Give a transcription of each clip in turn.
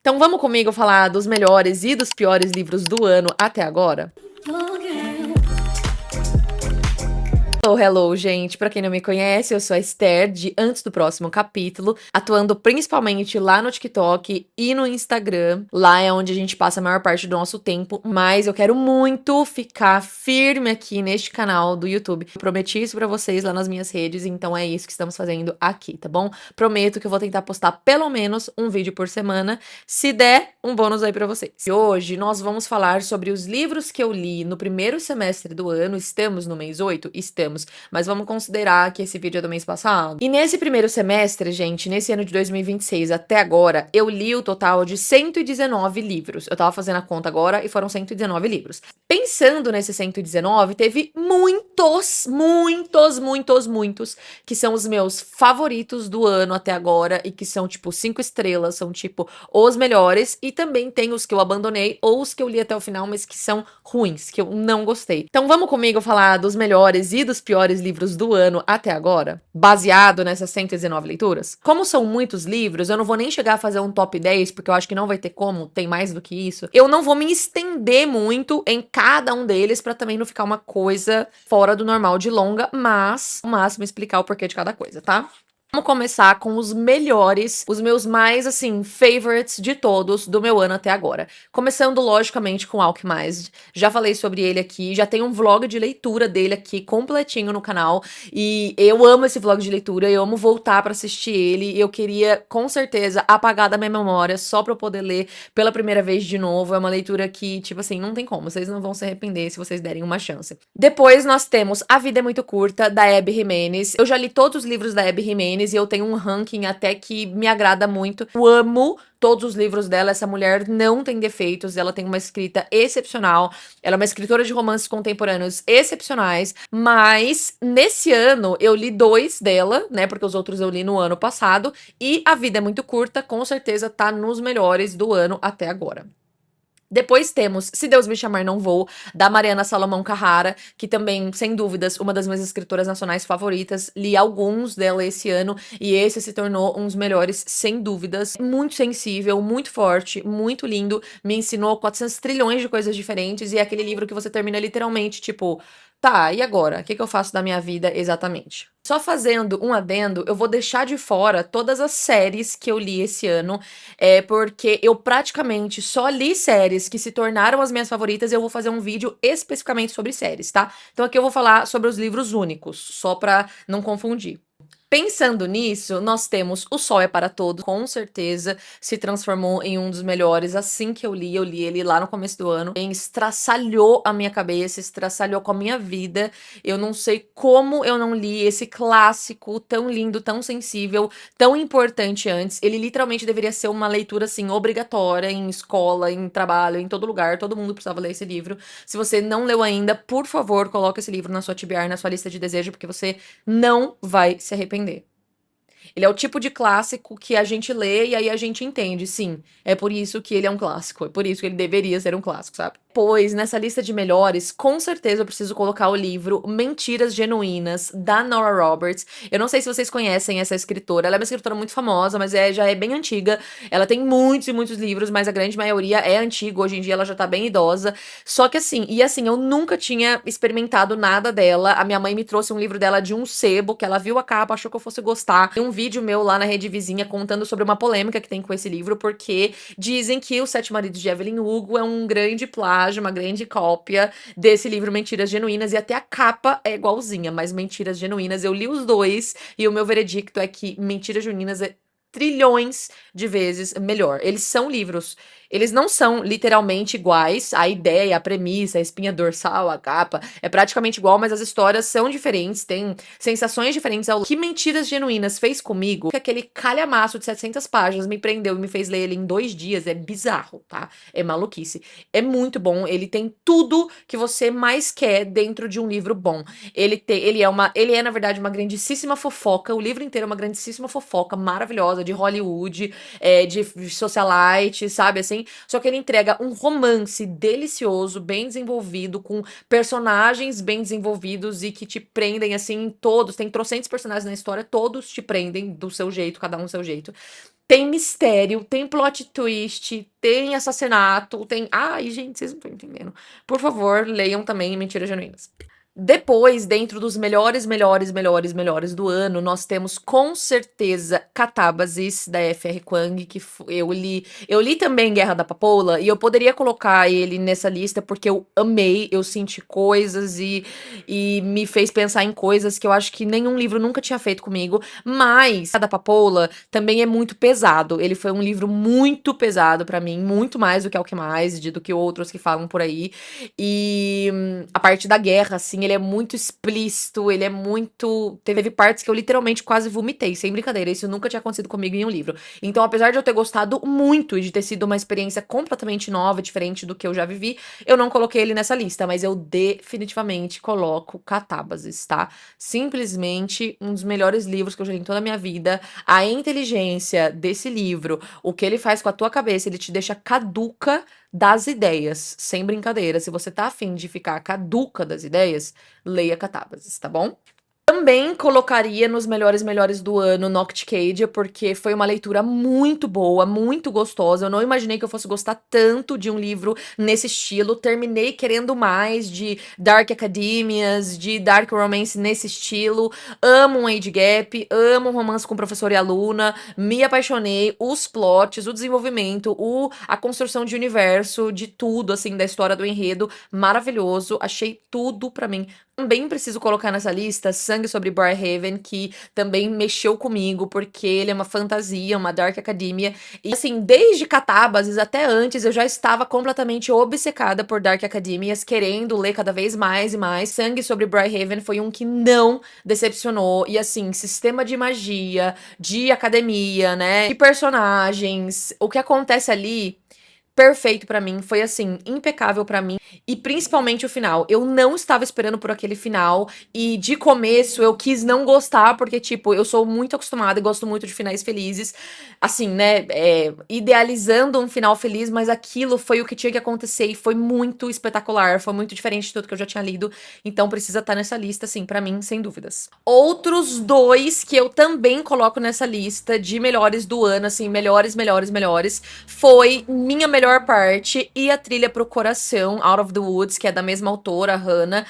Então vamos comigo falar dos melhores e dos piores livros do ano até agora? Hello, gente. Pra quem não me conhece, eu sou a Esther, de Antes do Próximo Capítulo, atuando principalmente lá no TikTok e no Instagram. Lá é onde a gente passa a maior parte do nosso tempo, mas eu quero muito ficar firme aqui neste canal do YouTube. Eu prometi isso pra vocês lá nas minhas redes, então é isso que estamos fazendo aqui, tá bom? Prometo que eu vou tentar postar pelo menos um vídeo por semana, se der, um bônus aí pra vocês. E hoje nós vamos falar sobre os livros que eu li no primeiro semestre do ano. Estamos no mês 8? Estamos. Mas vamos considerar que esse vídeo é do mês passado. E nesse primeiro semestre, gente, nesse ano de 2026 até agora, eu li o total de 119 livros. Eu tava fazendo a conta agora e foram 119 livros. Pensando nesses 119, teve muitos, que são os meus favoritos do ano até agora e que são, tipo, 5 estrelas, são, tipo, os melhores. E também tem os que eu abandonei ou os que eu li até o final, mas que são ruins, que eu não gostei. Então vamos comigo falar dos melhores e dos piores livros do ano até agora, baseado nessas 119 leituras? Como são muitos livros, eu não vou nem chegar a fazer um top 10, porque eu acho que não vai ter como, tem mais do que isso. Eu não vou me estender muito em cada um deles, pra também não ficar uma coisa fora do normal de longa, mas, no máximo, explicar o porquê de cada coisa, tá? Vamos começar com os melhores, os meus mais, assim, favorites de todos do meu ano até agora. Começando, logicamente, com Alchemized. Já falei sobre ele aqui, já tem um vlog de leitura dele aqui completinho no canal. E eu amo esse vlog de leitura, eu amo voltar pra assistir ele. Eu queria, com certeza, apagar da minha memória só pra eu poder ler pela primeira vez de novo. É uma leitura que, tipo assim, não tem como, vocês não vão se arrepender se vocês derem uma chance. Depois nós temos A Vida é Muito Curta, da Abby Jimenez. Eu já li todos os livros da Abby Jimenez e eu tenho um ranking até que me agrada muito. Eu amo todos os livros dela. Essa mulher não tem defeitos, ela tem uma escrita excepcional, ela é uma escritora de romances contemporâneos excepcionais, mas nesse ano eu li 2 dela, né, porque os outros eu li no ano passado, e A Vida é Muito Curta, com certeza tá nos melhores do ano até agora. Depois temos Se Deus Me Chamar Não Vou, da Mariana Salomão Carrara, que também, sem dúvidas, uma das minhas escritoras nacionais favoritas. Li alguns dela esse ano e esse se tornou um dos melhores, sem dúvidas. Muito sensível, muito forte, muito lindo. Me ensinou 400 trilhões de coisas diferentes e é aquele livro que você termina literalmente, tipo, tá, e agora? O que eu faço da minha vida exatamente? Só fazendo um adendo, eu vou deixar de fora todas as séries que eu li esse ano, porque eu praticamente só li séries que se tornaram as minhas favoritas e eu vou fazer um vídeo especificamente sobre séries, tá? Então aqui eu vou falar sobre os livros únicos, só pra não confundir. Pensando nisso, nós temos O Sol é para Todos, com certeza se transformou em um dos melhores assim que eu li ele lá no começo do ano, e estraçalhou a minha cabeça, estraçalhou com a minha vida. Eu não sei como eu não li esse clássico tão lindo, tão sensível, tão importante antes. Ele literalmente deveria ser uma leitura, assim, obrigatória em escola, em trabalho, em todo lugar, todo mundo precisava ler esse livro. Se você não leu ainda, por favor, coloque esse livro na sua TBR, na sua lista de desejo, porque você não vai se arrepender. Ele é o tipo de clássico que a gente lê e aí a gente entende, sim, é por isso que ele é um clássico, é por isso que ele deveria ser um clássico, sabe? Pois, nessa lista de melhores, com certeza eu preciso colocar o livro Mentiras Genuínas, da Nora Roberts. Eu não sei se vocês conhecem essa escritora, ela é uma escritora muito famosa, mas já é bem antiga. Ela tem muitos e muitos livros, mas a grande maioria é antiga, hoje em dia ela já tá bem idosa. Só que assim, eu nunca tinha experimentado nada dela. A minha mãe me trouxe um livro dela de um sebo, que ela viu a capa, achou que eu fosse gostar. Tem um vídeo meu lá na rede vizinha contando sobre uma polêmica que tem com esse livro, porque dizem que Os Sete Maridos de Evelyn Hugo é um grande plágio, uma grande cópia desse livro Mentiras Genuínas, e até a capa é igualzinha, mas Mentiras Genuínas, eu li os dois, e o meu veredicto é que Mentiras Genuínas é trilhões de vezes melhor. Eles são livros, eles não são literalmente iguais, a ideia, a premissa, a espinha dorsal, a capa, é praticamente igual, mas as histórias são diferentes, têm sensações diferentes. O que Mentiras Genuínas fez comigo, que aquele calhamaço de 700 páginas me prendeu e me fez ler ele em 2 dias, é bizarro, tá? É maluquice. É muito bom, ele tem tudo que você mais quer dentro de um livro bom. Ele é, na verdade, uma grandíssima fofoca, o livro inteiro é uma grandíssima fofoca maravilhosa, de Hollywood, de socialite, sabe, assim? Só que ele entrega um romance delicioso, bem desenvolvido, com personagens bem desenvolvidos e que te prendem, assim, todos. Tem trocentos personagens na história, todos te prendem do seu jeito, cada um do seu jeito. Tem mistério, tem plot twist, tem assassinato, tem. Ai, gente, vocês não estão entendendo. Por favor, leiam também Mentiras Genuínas. Depois, dentro dos melhores, melhores, melhores, melhores do ano, nós temos com certeza Catábasis, da F.R. Kuang, que eu li. Eu li também Guerra da Papoula, e eu poderia colocar ele nessa lista porque eu amei, eu senti coisas e me fez pensar em coisas que eu acho que nenhum livro nunca tinha feito comigo. Mas Guerra da Papoula também é muito pesado. Ele foi um livro muito pesado pra mim, muito mais do que Alquimais, do que outros que falam por aí. E a parte da guerra, assim, ele é muito explícito, ele é muito. Teve partes que eu literalmente quase vomitei, sem brincadeira. Isso nunca tinha acontecido comigo em um livro. Então, apesar de eu ter gostado muito e de ter sido uma experiência completamente nova, diferente do que eu já vivi, eu não coloquei ele nessa lista, mas eu definitivamente coloco Catábasis, tá? Simplesmente um dos melhores livros que eu já li em toda a minha vida. A inteligência desse livro, o que ele faz com a tua cabeça, ele te deixa caduca das ideias, sem brincadeira. Se você tá afim de ficar caduca das ideias, leia Catábasis, tá bom? Também colocaria nos melhores melhores do ano Nocticadia, porque foi uma leitura muito boa, muito gostosa. Eu não imaginei que eu fosse gostar tanto de um livro nesse estilo. Terminei querendo mais de Dark Academias, de Dark Romance nesse estilo. Amo um Age Gap, amo um romance com professor e aluna. Me apaixonei. Os plots, o desenvolvimento, a construção de universo, de tudo, assim, da história do enredo, maravilhoso. Achei tudo pra mim. Também preciso colocar nessa lista Sangue sobre Briarhaven, que também mexeu comigo, porque ele é uma fantasia, uma Dark Academia. E assim, desde Catábasis até antes, eu já estava completamente obcecada por Dark Academias, querendo ler cada vez mais e mais. Sangue sobre Briarhaven foi um que não decepcionou. E assim, sistema de magia, de academia, né? De personagens. O que acontece ali perfeito pra mim, foi assim, impecável pra mim, e principalmente o final. Eu não estava esperando por aquele final, e de começo eu quis não gostar, porque, tipo, eu sou muito acostumada e gosto muito de finais felizes, assim, né, idealizando um final feliz, mas aquilo foi o que tinha que acontecer, e foi muito espetacular, foi muito diferente de tudo que eu já tinha lido, então precisa estar nessa lista, assim, pra mim, sem dúvidas. Outros dois que eu também coloco nessa lista de melhores do ano, assim, melhores, melhores, melhores, foi Minha Melhor Parte e A Trilha pro Coração, Out of the Woods, que é da mesma autora, Hannah.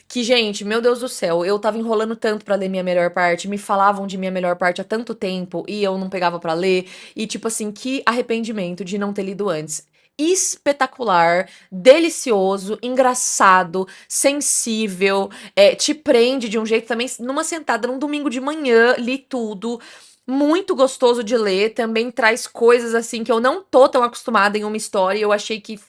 Que, gente, meu Deus do céu, eu tava enrolando tanto pra ler Minha Melhor Parte, me falavam de Minha Melhor Parte há tanto tempo e eu não pegava pra ler. E, tipo assim, que arrependimento de não ter lido antes. Espetacular, delicioso, engraçado, sensível, te prende de um jeito também. Numa sentada, num domingo de manhã, li tudo. Muito gostoso de ler, também traz coisas assim que eu não tô tão acostumada em uma história. Eu achei que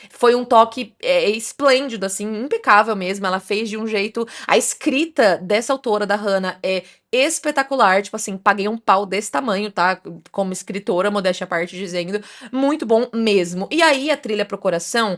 foi um toque esplêndido, assim, impecável mesmo. Ela fez de um jeito. A escrita dessa autora, da Hannah, é espetacular. Tipo assim, paguei um pau desse tamanho, tá? Como escritora, modéstia à parte, dizendo. Muito bom mesmo. E aí, a trilha pro coração.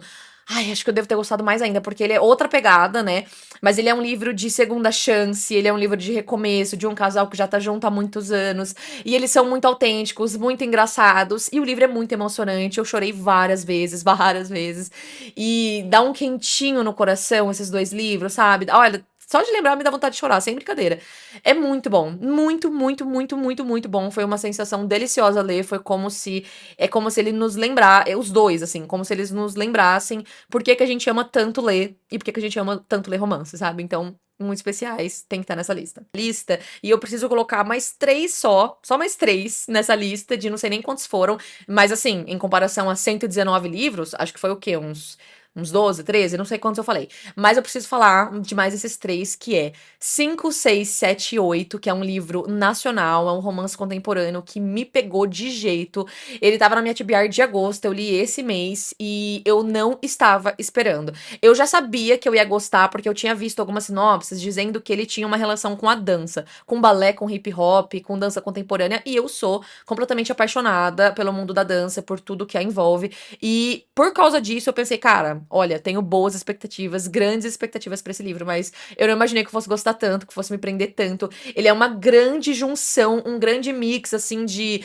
Ai, acho que eu devo ter gostado mais ainda, porque ele é outra pegada, né? Mas ele é um livro de segunda chance, ele é um livro de recomeço, de um casal que já tá junto há muitos anos. E eles são muito autênticos, muito engraçados. E o livro é muito emocionante. Eu chorei várias vezes, várias vezes. E dá um quentinho no coração esses dois livros, sabe? Olha, só de lembrar me dá vontade de chorar, sem brincadeira. É muito bom. Muito, muito, muito, muito, muito bom. Foi uma sensação deliciosa ler. Foi como se. É como se ele nos lembrar. Os dois, assim, como se eles nos lembrassem por que, que a gente ama tanto ler e por que, que a gente ama tanto ler romance, sabe? Então, muito especiais, tem que estar nessa lista. E eu preciso colocar mais três só mais três nessa lista, de não sei nem quantos foram, mas assim, em comparação a 119 livros, acho que foi o quê? Uns 12, 13, não sei quantos eu falei. Mas eu preciso falar de mais esses três, que é 5, 6, 7 e 8, que é um livro nacional, é um romance contemporâneo que me pegou de jeito. Ele tava na minha TBR de agosto, eu li esse mês e eu não estava esperando. Eu já sabia que eu ia gostar, porque eu tinha visto algumas sinopses dizendo que ele tinha uma relação com a dança, com balé, com hip hop, com dança contemporânea, e eu sou completamente apaixonada pelo mundo da dança, por tudo que a envolve. E por causa disso eu pensei, cara, olha, tenho boas expectativas, grandes expectativas pra esse livro, mas eu não imaginei que eu fosse gostar tanto, que fosse me prender tanto. Ele é uma grande junção, um grande mix, assim, de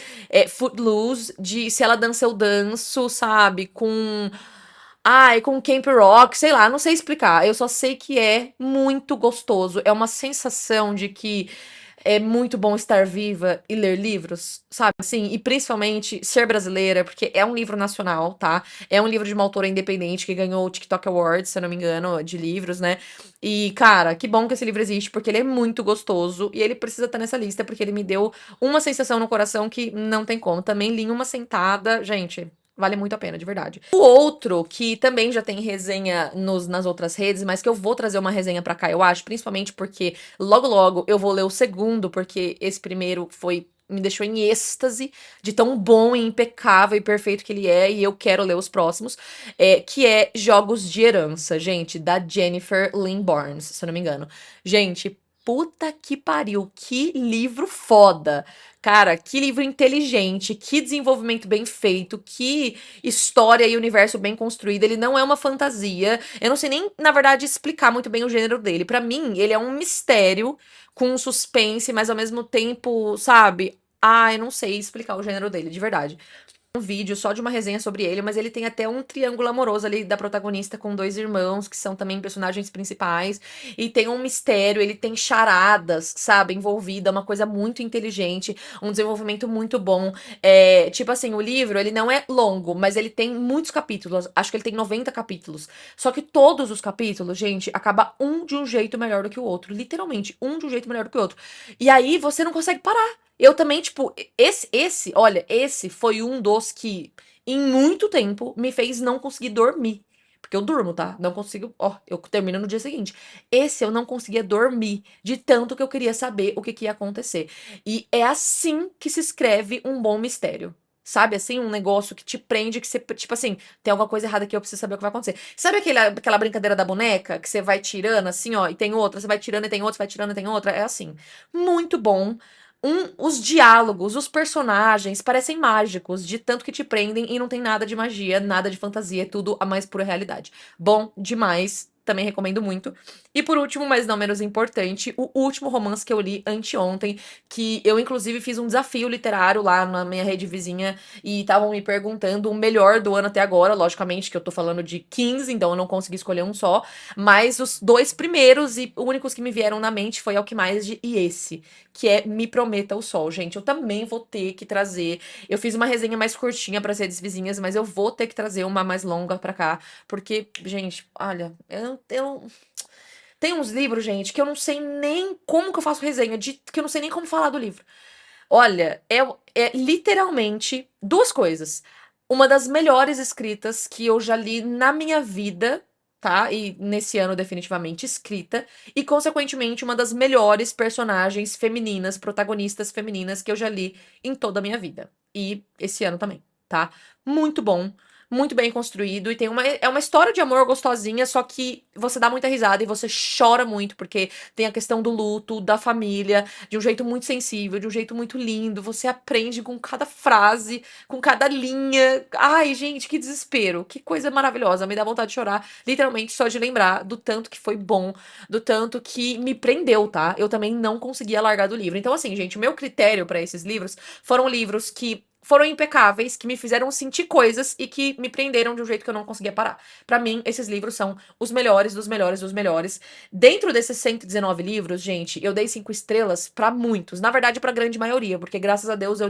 Footloose, de Se Ela Dança, Eu Danço, sabe? Com Camp Rock, sei lá, não sei explicar. Eu só sei que é muito gostoso. É uma sensação de que É muito bom estar viva e ler livros, sabe? Sim, e principalmente ser brasileira, porque é um livro nacional, tá? É um livro de uma autora independente que ganhou o TikTok Awards, se eu não me engano, de livros, né? E, cara, que bom que esse livro existe, porque ele é muito gostoso e ele precisa estar nessa lista, porque ele me deu uma sensação no coração que não tem como. Também li em uma sentada, gente. Vale muito a pena, de verdade. O outro, que também já tem resenha nas outras redes, mas que eu vou trazer uma resenha pra cá, eu acho, principalmente porque logo logo eu vou ler o segundo, porque esse primeiro foi. Me deixou em êxtase de tão bom e impecável e perfeito que ele é, e eu quero ler os próximos, que é Jogos de Herança, gente, da Jennifer Lynn Barnes, se eu não me engano. Gente, puta que pariu, que livro foda! Cara, que livro inteligente, que desenvolvimento bem feito, que história e universo bem construído. Ele não é uma fantasia. Eu não sei nem, na verdade, explicar muito bem o gênero dele. Pra mim, ele é um mistério com um suspense, mas ao mesmo tempo, sabe? Ah, eu não sei explicar o gênero dele, de verdade um vídeo só de uma resenha sobre ele, mas ele tem até um triângulo amoroso ali da protagonista com dois irmãos, que são também personagens principais, e tem um mistério, ele tem charadas, sabe, envolvida, uma coisa muito inteligente, um desenvolvimento muito bom. Tipo assim, o livro, ele não é longo, mas ele tem muitos capítulos, acho que ele tem 90 capítulos. Só que todos os capítulos, gente, acaba um de um jeito melhor do que o outro, literalmente, um de um jeito melhor do que o outro. E aí você não consegue parar. Eu também, tipo, olha, esse foi um dos que, em muito tempo, me fez não conseguir dormir. Porque eu durmo, tá? Não consigo, ó, eu termino no dia seguinte. Esse eu não conseguia dormir, de tanto que eu queria saber o que, que ia acontecer. E é assim que se escreve um bom mistério. Sabe, assim, um negócio que te prende, que você, tipo assim, tem alguma coisa errada aqui, eu preciso saber o que vai acontecer. Sabe aquela brincadeira da boneca, que você vai tirando, assim, ó, e tem outra, você vai tirando e tem outra, você vai tirando e tem outra? É assim. Muito bom. Os diálogos, os personagens parecem mágicos, de tanto que te prendem e não tem nada de magia, nada de fantasia, é tudo a mais pura realidade. Bom demais, também recomendo muito. E por último, mas não menos importante, o último romance que eu li anteontem, que eu inclusive fiz um desafio literário lá na minha rede vizinha e estavam me perguntando o melhor do ano até agora, logicamente que eu tô falando de 15, então eu não consegui escolher um só, mas os dois primeiros e únicos que me vieram na mente foi Alquimais e esse que é Me Prometa o Sol. Gente, eu também vou ter que trazer. Eu fiz uma resenha mais curtinha para as redes vizinhas, mas eu vou ter que trazer uma mais longa pra cá, porque, gente, olha, eu tem uns livros, gente, que eu não sei nem como que eu faço resenha, que eu não sei nem como falar do livro. Olha, é literalmente duas coisas. Uma das melhores escritas que eu já li na minha vida, tá? E nesse ano, definitivamente, escrita. E, consequentemente, uma das melhores personagens femininas, protagonistas femininas que eu já li em toda a minha vida. E esse ano também, tá? Muito bom. Muito bem construído e é uma história de amor gostosinha, só que você dá muita risada e você chora muito, porque tem a questão do luto, da família, de um jeito muito sensível, de um jeito muito lindo. Você aprende com cada frase, com cada linha. Ai, gente, que desespero. Que coisa maravilhosa. Me dá vontade de chorar, literalmente, só de lembrar do tanto que foi bom, do tanto que me prendeu, tá? Eu também não conseguia largar do livro. Então, assim, gente, o meu critério pra esses livros foram livros que foram impecáveis, que me fizeram sentir coisas e que me prenderam de um jeito que eu não conseguia parar. Pra mim, esses livros são os melhores dos melhores dos melhores. Dentro desses 119 livros, gente, eu dei 5 estrelas pra muitos. Na verdade, pra grande maioria, porque graças a Deus eu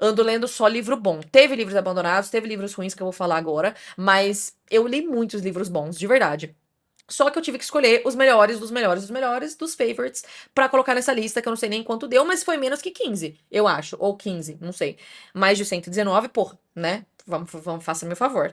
ando lendo só livro bom. Teve livros abandonados, teve livros ruins que eu vou falar agora, mas eu li muitos livros bons, de verdade. Só que eu tive que escolher os melhores dos melhores dos melhores, dos favorites, pra colocar nessa lista, que eu não sei nem quanto deu, mas foi menos que 15, eu acho. Ou 15, não sei. Mais de 119, porra, né? Faça meu favor.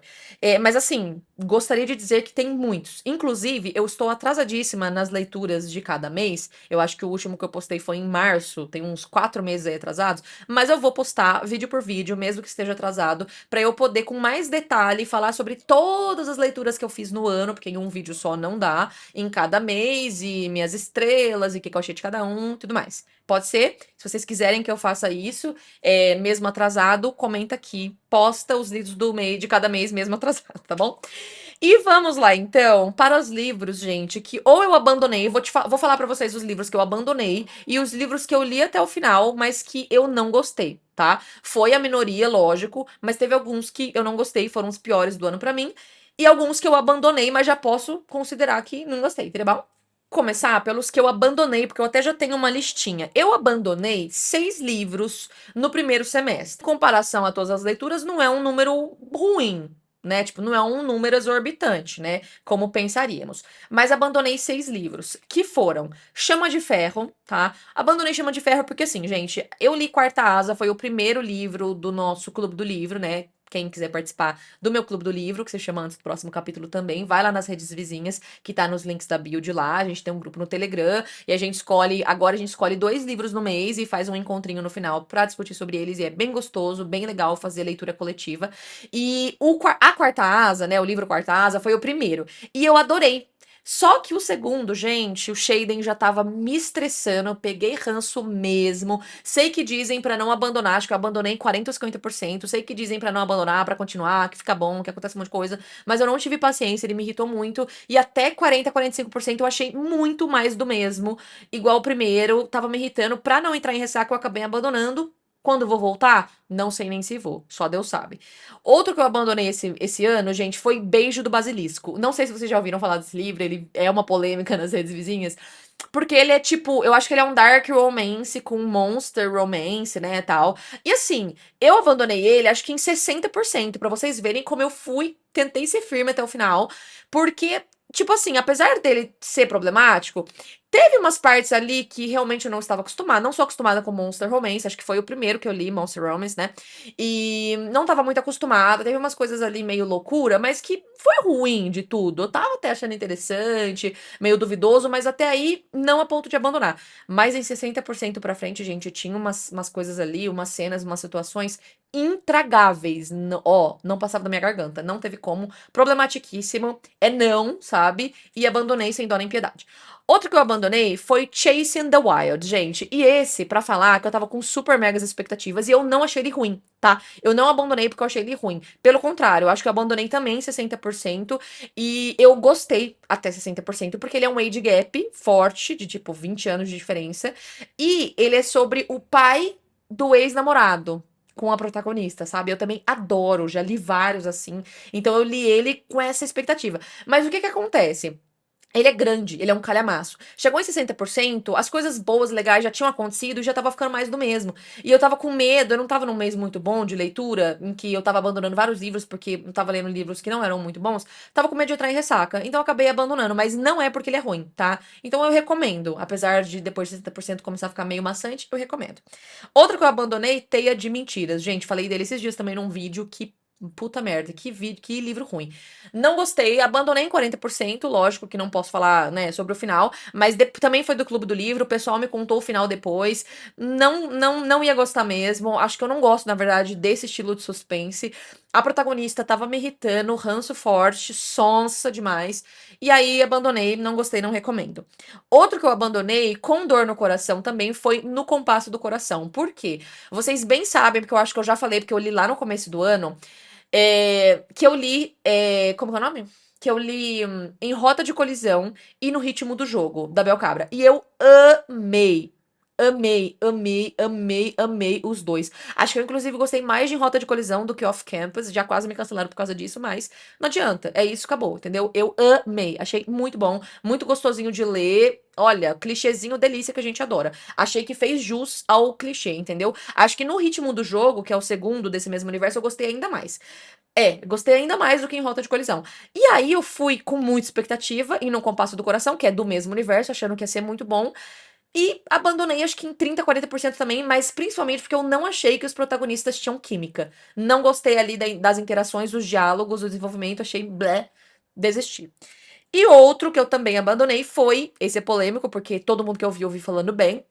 Mas assim, gostaria de dizer que tem muitos. Inclusive, eu estou atrasadíssima nas leituras de cada mês. Eu acho que o último que eu postei foi em março, tem uns 4 meses aí atrasados. Mas eu vou postar vídeo por vídeo, mesmo que esteja atrasado, pra eu poder, com mais detalhe, falar sobre todas as leituras que eu fiz no ano, porque em um vídeo só não dá, em cada mês, e minhas estrelas, e o que eu achei de cada um, tudo mais. Pode ser? Se vocês quiserem que eu faça isso, mesmo atrasado, comenta aqui, posta os livros do mês, de cada mês mesmo atrasado, tá bom? E vamos lá, então, para os livros, gente, que ou eu abandonei, vou falar pra vocês os livros que eu abandonei e os livros que eu li até o final, mas que eu não gostei, tá? Foi a minoria, lógico, mas teve alguns que eu não gostei, foram os piores do ano pra mim, e alguns que eu abandonei, mas já posso considerar que não gostei, tá bom? começar pelos que eu abandonei, porque eu até já tenho uma listinha. Eu abandonei 6 livros no primeiro semestre. Em comparação a todas as leituras, não é um número ruim, né? Tipo, não é um número exorbitante, né? Como pensaríamos. Mas abandonei 6 livros, que foram Chama de Ferro, tá? Abandonei Chama de Ferro porque, assim, gente, eu li Quarta Asa, foi o primeiro livro do nosso Clube do Livro, né? Quem quiser participar do meu Clube do Livro, que se chama Antes do Próximo Capítulo também, vai lá nas redes vizinhas, que tá nos links da bio de lá. A gente tem um grupo no Telegram e a gente escolhe, agora a gente escolhe 2 livros no mês e faz um encontrinho no final pra discutir sobre eles. E é bem gostoso, bem legal fazer leitura coletiva. E a Quarta Asa, né, o livro Quarta Asa, foi o primeiro. E eu adorei. Só que o segundo, gente, o Shaden já tava me estressando, eu peguei ranço mesmo. Sei que dizem pra não abandonar, acho que eu abandonei 40 ou 50%. Sei que dizem pra não abandonar, pra continuar, que fica bom, que acontece um monte de coisa, mas eu não tive paciência, ele me irritou muito. E até 40, 45% eu achei muito mais do mesmo. Igual o primeiro, tava me irritando. Pra não entrar em ressaca, eu acabei abandonando. Quando vou voltar? Não sei nem se vou, só Deus sabe. Outro que eu abandonei esse ano, gente, foi Beijo do Basilisco. Não sei se vocês já ouviram falar desse livro, ele é uma polêmica nas redes vizinhas. Porque ele é tipo, eu acho que ele é um dark romance com monster romance, né, tal. E assim, eu abandonei ele acho que em 60%, pra vocês verem como eu fui, tentei ser firme até o final, porque tipo assim, apesar dele ser problemático, teve umas partes ali que realmente eu não estava acostumada, não sou acostumada com monster romance, acho que foi o primeiro que eu li, Monster Romance, né? E não tava muito acostumada, teve umas coisas ali meio loucura, mas que foi ruim de tudo. Eu tava até achando interessante, meio duvidoso, mas até aí não a ponto de abandonar. Mas em 60% pra frente, gente, tinha umas coisas ali, umas cenas, umas situações intragáveis. Ó, não passava da minha garganta, não teve como. Problematiquíssimo, é não, sabe? E abandonei sem dó nem piedade. Outro que eu abandonei foi Chasing the Wild, gente. E esse, pra falar, que eu tava com super megas expectativas e eu não achei ele ruim, tá? Eu não abandonei porque eu achei ele ruim. Pelo contrário, eu acho que eu abandonei também 60% e eu gostei até 60% porque ele é um age gap forte, de tipo 20 anos de diferença. E ele é sobre o pai do ex-namorado. Com a protagonista, sabe? Eu também adoro, já li vários assim. Então eu li ele com essa expectativa. Mas o que que acontece? Ele é grande, ele é um calhamaço. Chegou em 60%, as coisas boas, legais já tinham acontecido e já tava ficando mais do mesmo. E eu tava com medo, eu não tava num mês muito bom de leitura, em que eu tava abandonando vários livros, porque eu tava lendo livros que não eram muito bons. Tava com medo de entrar em ressaca, então eu acabei abandonando, mas não é porque ele é ruim, tá? Então eu recomendo, apesar de depois de 60% começar a ficar meio maçante, eu recomendo. Outro que eu abandonei, Teia de Mentiras. Gente, falei dele esses dias também num vídeo que. Puta merda, que vídeo, que livro ruim. Não gostei, abandonei em 40%, lógico que não posso falar, né, sobre o final, mas também foi do Clube do Livro, o pessoal me contou o final depois. Não ia gostar mesmo. Acho que eu não gosto, na verdade, desse estilo de suspense. A protagonista tava me irritando, ranço forte, sonsa demais. E aí abandonei, não gostei, não recomendo. Outro que eu abandonei com dor no coração também foi No Compasso do Coração. Por quê? Vocês bem sabem, porque eu acho que eu já falei, porque eu li lá no começo do ano, que eu li. Como que é o nome? Que eu li Em Rota de Colisão e No Ritmo do Jogo, da Bel Cabra. E eu amei. Amei, amei, amei, amei os dois. Acho que eu, inclusive, gostei mais de Em Rota de Colisão do que Off Campus. Já quase me cancelaram por causa disso, mas não adianta. É isso, acabou, entendeu? Eu amei. Achei muito bom, muito gostosinho de ler. Olha, clichêzinho delícia que a gente adora. Achei que fez jus ao clichê, entendeu? Acho que no Ritmo do Jogo, que é o segundo desse mesmo universo, eu gostei ainda mais. Gostei ainda mais do que em Rota de Colisão. E aí eu fui com muita expectativa em No Compasso do Coração, que é do mesmo universo, achando que ia ser muito bom. E abandonei acho que em 30, 40% também, mas principalmente porque eu não achei que os protagonistas tinham química. Não gostei ali das interações, dos diálogos, do desenvolvimento, achei blé, desisti. E outro que eu também abandonei foi, esse é polêmico, porque todo mundo que eu ouvi falando bem,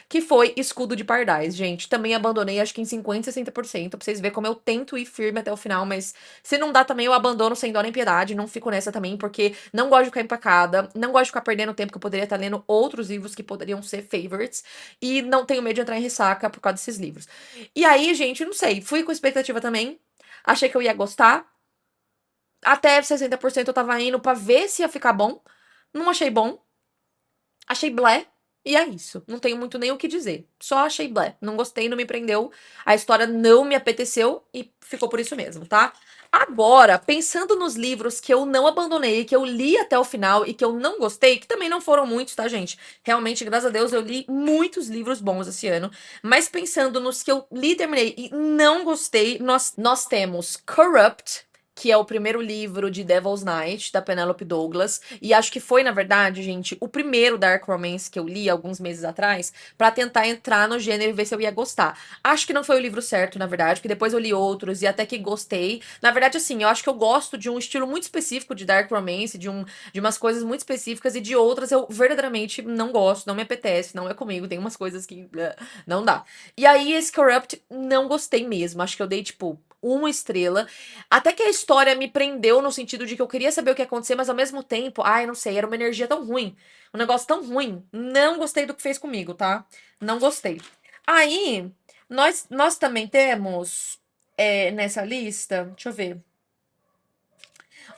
que foi Escudo de Pardais, gente. Também abandonei, acho que em 50, 60%, pra vocês verem como eu tento ir firme até o final, mas se não dá também, eu abandono sem dó nem piedade, não fico nessa também, porque não gosto de ficar empacada, não gosto de ficar perdendo tempo, que eu poderia estar lendo outros livros que poderiam ser favorites, e não tenho medo de entrar em ressaca por causa desses livros. E aí, gente, não sei, fui com expectativa também, achei que eu ia gostar, até 60% eu tava indo pra ver se ia ficar bom. Não achei bom. Achei blé. E é isso. Não tenho muito nem o que dizer. Só achei blé. Não gostei, não me prendeu. A história não me apeteceu e ficou por isso mesmo, tá? Agora, pensando nos livros que eu não abandonei, que eu li até o final e que eu não gostei, que também não foram muitos, tá, gente? Realmente, graças a Deus, eu li muitos livros bons esse ano. Mas pensando nos que eu li, terminei e não gostei, nós temos Corrupt, que é o primeiro livro de Devil's Night, da Penelope Douglas. E acho que foi, na verdade, gente, o primeiro Dark Romance que eu li alguns meses atrás, pra tentar entrar no gênero e ver se eu ia gostar. Acho que não foi o livro certo, na verdade, porque depois eu li outros e até que gostei. Na verdade, assim, eu acho que eu gosto de um estilo muito específico de Dark Romance, de umas coisas muito específicas, e de outras eu verdadeiramente não gosto, não me apetece, não é comigo, tem umas coisas que não dá. E aí, esse Corrupt, não gostei mesmo. Acho que eu dei, tipo, uma estrela. Até que a história me prendeu no sentido de que eu queria saber o que ia acontecer, mas ao mesmo tempo, ai, não sei, era uma energia tão ruim. Um negócio tão ruim. Não gostei do que fez comigo, tá? Não gostei. Aí, nós também temos nessa lista, deixa eu ver.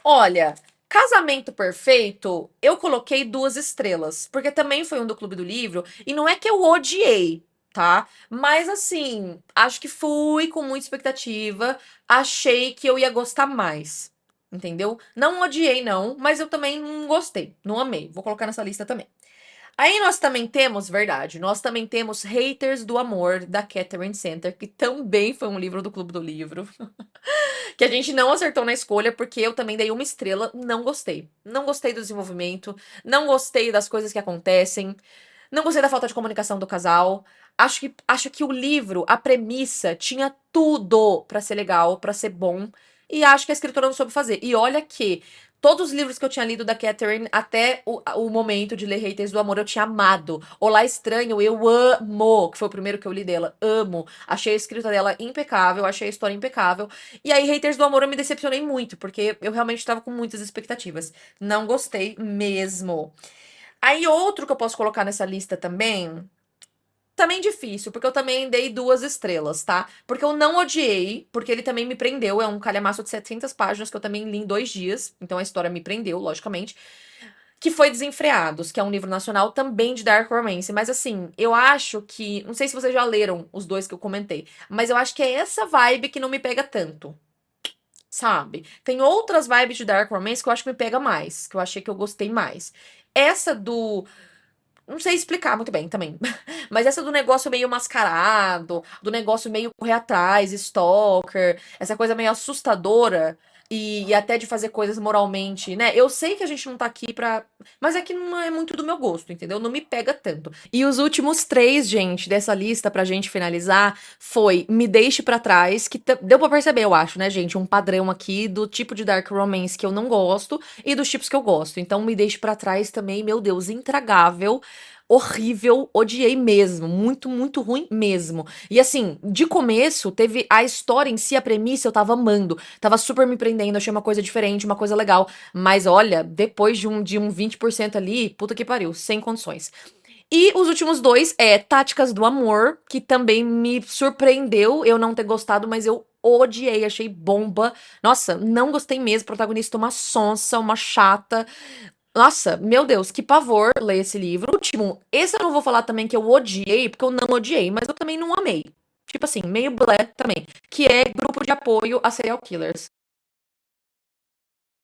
Olha, Casamento Perfeito, eu coloquei 2 estrelas, porque também foi um do Clube do Livro, e não é que eu odiei, tá? Mas assim, acho que fui com muita expectativa, achei que eu ia gostar mais, entendeu? Não odiei, não, mas eu também não gostei, não amei. Vou colocar nessa lista também. Aí nós também temos, verdade, nós também temos Haters do Amor, da Catherine Center, que também foi um livro do Clube do Livro. Que a gente não acertou na escolha, porque eu também dei uma estrela, não gostei. Não gostei do desenvolvimento, não gostei das coisas que acontecem, não gostei da falta de comunicação do casal. Acho que o livro, a premissa, tinha tudo pra ser legal, pra ser bom, e acho que a escritora não soube fazer. E olha que todos os livros que eu tinha lido da Catherine, até o momento de ler Haters do Amor, eu tinha amado. Olá Estranho, eu amo, que foi o primeiro que eu li dela, amo. Achei a escrita dela impecável, achei a história impecável. E aí, Haters do Amor, eu me decepcionei muito, porque eu realmente estava com muitas expectativas. Não gostei mesmo. Aí, outro que eu posso colocar nessa lista também difícil, porque eu também dei 2 estrelas, tá? Porque eu não odiei, porque ele também me prendeu. É um calhamaço de 700 páginas que eu também li em 2 dias. Então a história me prendeu, logicamente. Que foi Desenfreados, que é um livro nacional também de Dark Romance. Mas assim, eu acho que. Não sei se vocês já leram os dois que eu comentei, mas eu acho que é essa vibe que não me pega tanto. Sabe? Tem outras vibes de Dark Romance que eu acho que me pega mais, que eu achei que eu gostei mais. Essa do não sei explicar muito bem também. Mas essa do negócio meio mascarado, do negócio meio correr atrás, stalker, essa coisa meio assustadora e até de fazer coisas moralmente, né? Eu sei que a gente não tá aqui pra. Mas é que não é muito do meu gosto, entendeu? Não me pega tanto. E os últimos 3, gente, dessa lista pra gente finalizar foi Me Deixe Pra Trás, que deu pra perceber, eu acho, né, gente? Um padrão aqui do tipo de Dark Romance que eu não gosto e dos tipos que eu gosto. Então, Me Deixe Pra Trás também, meu Deus, intragável, horrível, odiei mesmo, muito, muito ruim mesmo. E assim, de começo, teve a história em si, a premissa, eu tava amando, tava super me prendendo, achei uma coisa diferente, uma coisa legal. Mas olha, depois de um 20% ali, puta que pariu, sem condições. E os últimos 2 é Táticas do Amor, que também me surpreendeu eu não ter gostado, mas eu odiei, achei bomba. Nossa, não gostei mesmo. Protagonista uma sonsa, uma chata. Nossa, meu Deus, que pavor ler esse livro. Último, esse eu não vou falar também que eu odiei, porque eu não odiei, mas eu também não amei. Tipo assim, meio blé também. Que é Grupo de Apoio a Serial Killers.